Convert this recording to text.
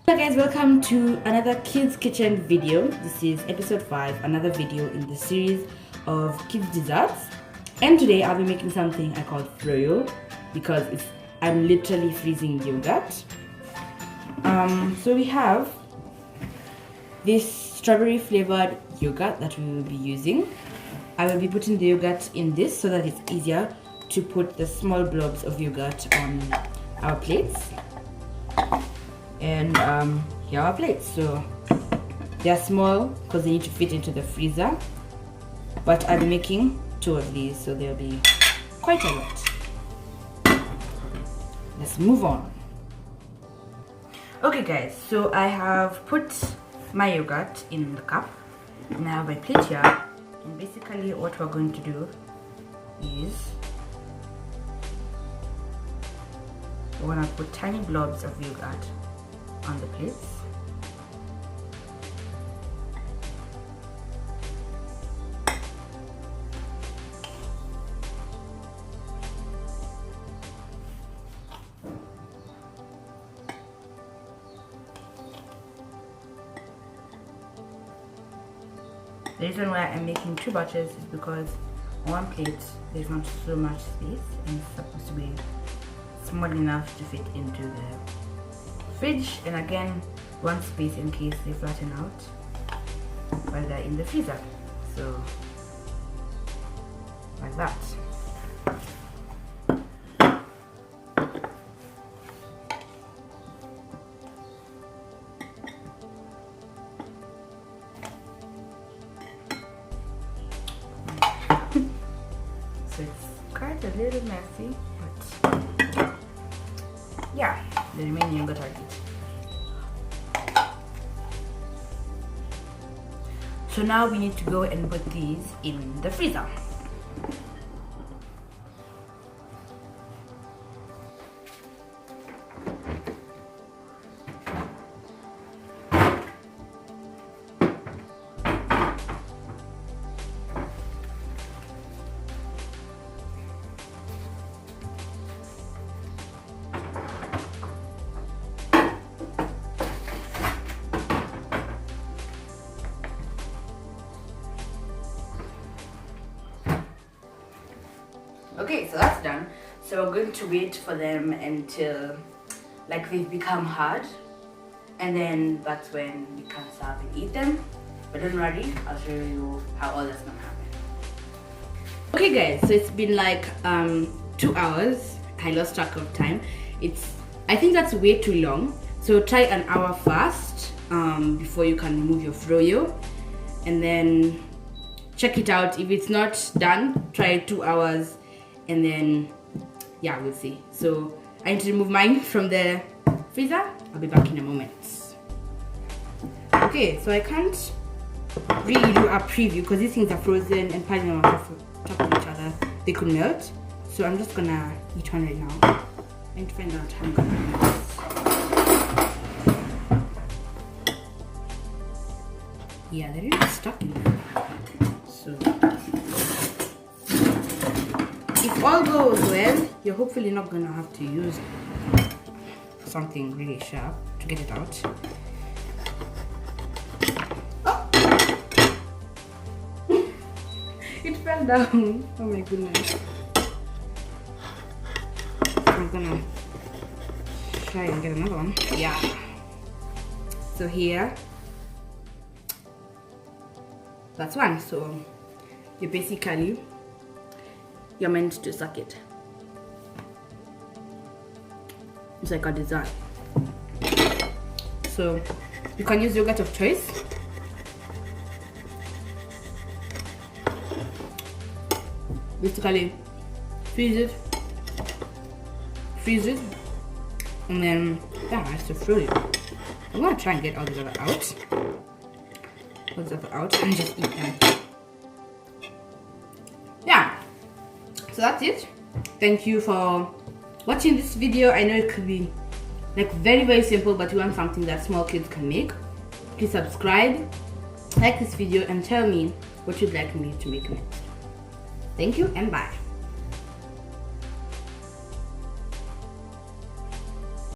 Hello guys, welcome to another kids kitchen video. This is episode 5, another video in the series of kids desserts. And today I'll be making something I call Froyo because I'm literally freezing yogurt. So we have this strawberry flavored yogurt that we will be using. I will be putting the yogurt in this so that it's easier to put the small blobs of yogurt on our plates. And here are our plates. So they're small because they need to fit into the freezer, but I'll be making 2 of these, so there'll be quite a lot. Let's move on. Okay guys, so I have put my yogurt in the cup and I have my plate here, and basically what we're going to do is we're going to put tiny blobs of yogurt on the plates. The reason why I'm making 2 batches is because on one plate there's not so much space and it's supposed to be small enough to fit into the fridge, and again one space in case they flatten out while they're in the freezer. So like that. So it's quite a little messy, but yeah, the remaining yogurt are good. So now we need to go and put these in the freezer. Okay, so that's done. So we're going to wait for them until like they've become hard, and then that's when we can serve and eat them. But don't worry, I'll show you how all that's gonna happen. Okay guys, so it's been like 2 hours. I lost track of time. I think that's way too long. So try an hour first before you can remove your froyo, and then check it out. If it's not done, try 2 hours. And then yeah, we'll see. So I need to remove mine from the freezer. I'll be back in a moment. Okay, so I can't really do a preview because these things are frozen and piling on top of each other, they could melt. So I'm just gonna eat one right now. I need to find out how I'm gonna do this. Yeah, they're really stuck in there. So if all goes well, you're hopefully not gonna have to use something really sharp to get it out. Oh! It fell down. Oh my goodness. I'm gonna try and get another one. Yeah. So here, that's one. So you're meant to suck it. It's like a dessert. So you can use yogurt of choice. Basically, freeze it, and then yeah, it's to throw it. I'm gonna try and get all these other out, and just eat them. Yeah. So that's it. Thank you for watching this video. I know it could be like very simple, but you want something that small kids can make. Please subscribe, like this video, and tell me what you'd like me to make next. Thank you and bye.